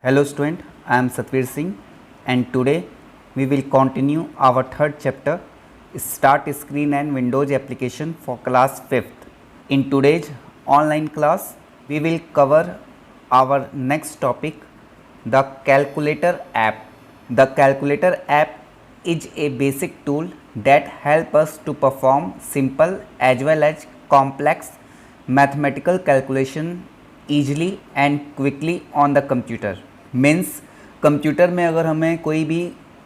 Hello student, I am Satvir Singh and today we will continue our third chapter Start Screen and Windows application for class 5th. In today's online class we will cover our next topic, the calculator app. The calculator app is a basic tool that helps us to perform simple as well as complex mathematical calculation easily and quickly on the computer. Means computer में अगर हमें कोई भी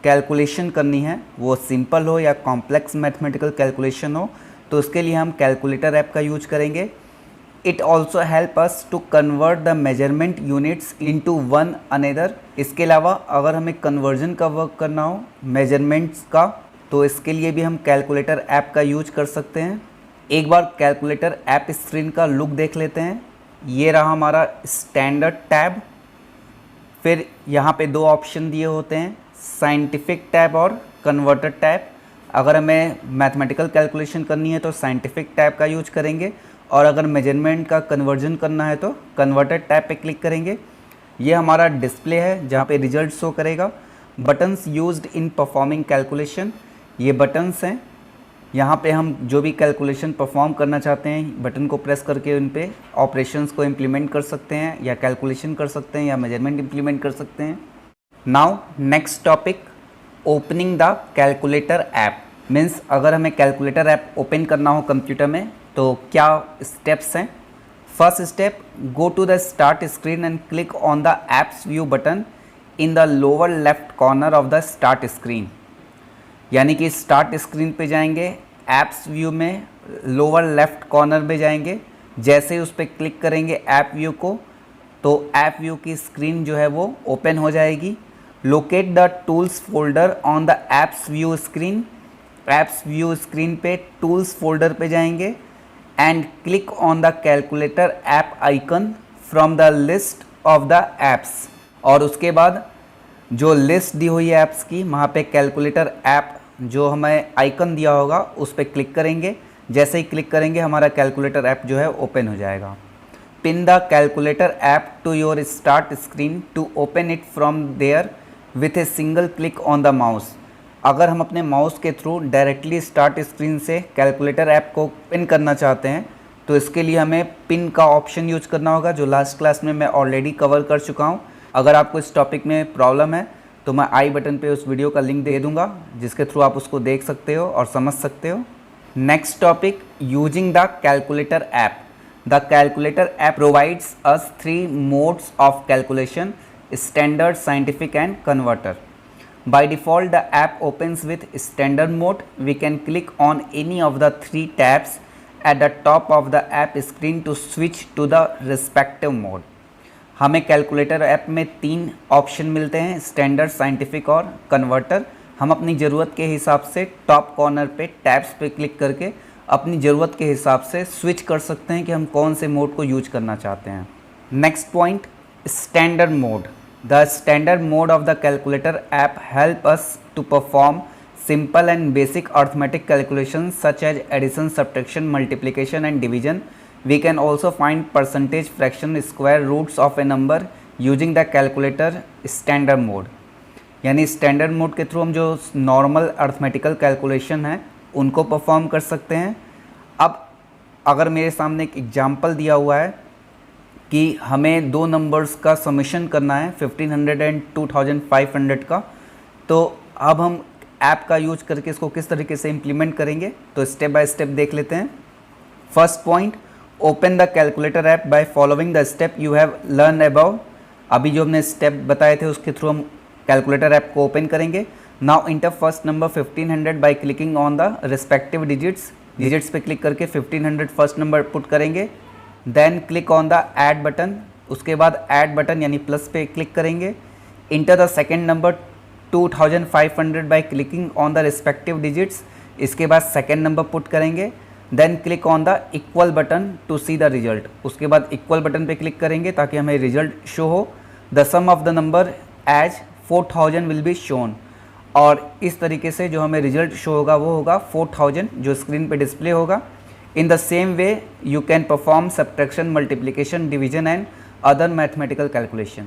calculation करनी है, वो simple हो या कॉम्प्लेक्स मैथमेटिकल कैलकुलेशन हो, तो उसके लिए हम कैलकुलेटर ऐप का यूज करेंगे. It also help us to convert the measurement units into one another. इसके अलावा अगर हमें कन्वर्जन का वर्क करना हो मेजरमेंट्स का, तो इसके लिए भी हम कैलकुलेटर ऐप का यूज कर सकते हैं. एक बार कैलकुलेटर ऐप स्क्रीन का लुक देख लेते हैं. ये रहा हमारा स्टैंडर्ड टैब. फिर यहाँ पे दो ऑप्शन दिए होते हैं, साइंटिफिक टैब और कन्वर्टर टैब. अगर हमें मैथमेटिकल कैलकुलेशन करनी है तो साइंटिफिक टैब का यूज करेंगे, और अगर मेजरमेंट का कन्वर्जन करना है तो कन्वर्टर टैब पे क्लिक करेंगे. ये हमारा डिस्प्ले है जहाँ पे रिजल्ट शो करेगा. Buttons used in performing calculation, ये बटन्स हैं. यहाँ पे हम जो भी कैलकुलेशन परफॉर्म करना चाहते हैं, बटन को प्रेस करके उन पे ऑपरेशंस को इम्प्लीमेंट कर सकते हैं, या कैलकुलेशन कर सकते हैं, या मेजरमेंट इम्प्लीमेंट कर सकते हैं. Now next topic, opening the calculator app. Means अगर हमें कैलकुलेटर ऐप ओपन करना हो कंप्यूटर में तो क्या स्टेप्स हैं. First step, go to the start screen and click on the apps view button in the lower left corner of the start screen. यानी कि स्टार्ट स्क्रीन पे जाएंगे, ऐप्स व्यू में लोअर लेफ्ट कॉर्नर में जाएंगे. जैसे ही उस पर क्लिक करेंगे ऐप व्यू को, तो ऐप व्यू की स्क्रीन जो है वो ओपन हो जाएगी. Locate the tools folder on the apps view screen. Apps view screen पे टूल्स फोल्डर पे जाएंगे and click on the calculator app icon from the list of the apps. और उसके बाद जो लिस्ट दी हुई है ऐप्स की, वहाँ पे कैलकुलेटर ऐप जो हमें आइकन दिया होगा उस पर क्लिक करेंगे. जैसे ही क्लिक करेंगे हमारा कैलकुलेटर ऐप जो है ओपन हो जाएगा. Pin the calculator app to your start screen to open it from there with a single click on the mouse. अगर हम अपने माउस के थ्रू डायरेक्टली स्टार्ट स्क्रीन से कैलकुलेटर ऐप को पिन करना चाहते हैं, तो इसके लिए हमें पिन का ऑप्शन यूज करना होगा, जो लास्ट क्लास में मैं ऑलरेडी कवर कर चुका हूँ. अगर आपको इस टॉपिक में प्रॉब्लम है तो मैं आई बटन पे उस वीडियो का लिंक दे दूंगा, जिसके थ्रू आप उसको देख सकते हो और समझ सकते हो. Next topic, using the calculator app. The calculator app provides us 3 modes of calculation, standard, scientific and converter. By default, the app opens with standard mode. We can click on any of the 3 tabs at the top of the app screen to switch to the respective mode. हमें calculator app में 3 option मिलते हैं, standard, scientific और converter. हम अपनी ज़रूरत के हिसाब से टॉप कॉर्नर पे टैब्स पे क्लिक करके अपनी ज़रूरत के हिसाब से स्विच कर सकते हैं कि हम कौन से मोड को यूज करना चाहते हैं. Next point, standard mode. The standard mode of the calculator app help us to perform simple and basic arithmetic calculations such as addition, subtraction, multiplication and division. We can also find percentage, fraction, square roots of a number using the calculator standard mode. यानी standard mode के through हम जो normal arithmetical calculation है उनको perform कर सकते हैं. अब अगर मेरे सामने एक एग्जाम्पल दिया हुआ है कि हमें 2 नंबर्स का समेशन करना है 1500 एंड 2500 का, तो अब हम ऐप का यूज करके इसको किस तरीके से इम्प्लीमेंट करेंगे, तो स्टेप बाय स्टेप देख लेते हैं. First point, open the calculator app by following the step you have learn about. अभी जो हमने स्टेप बताए थे उसके थ्रू हम कैलकुलेटर ऐप को ओपन करेंगे. Now enter first number 1500 by clicking on the respective digits पे क्लिक करके 1500 फर्स्ट नंबर पुट करेंगे. Then click on the add button. उसके बाद ऐड बटन यानी प्लस पे क्लिक करेंगे. Enter the second number 2500 by clicking on the respective digits. इसके बाद सेकेंड नंबर पुट करेंगे. Then click on the equal button to see the result. उसके बाद इक्वल बटन पे क्लिक करेंगे ताकि हमें रिजल्ट शो हो. The sum of the number as 4000 will be shown. और इस तरीके से जो हमें रिजल्ट शो होगा वो होगा 4000, जो स्क्रीन पे डिस्प्ले होगा. In the same way, you can perform subtraction, multiplication, division and other mathematical calculation.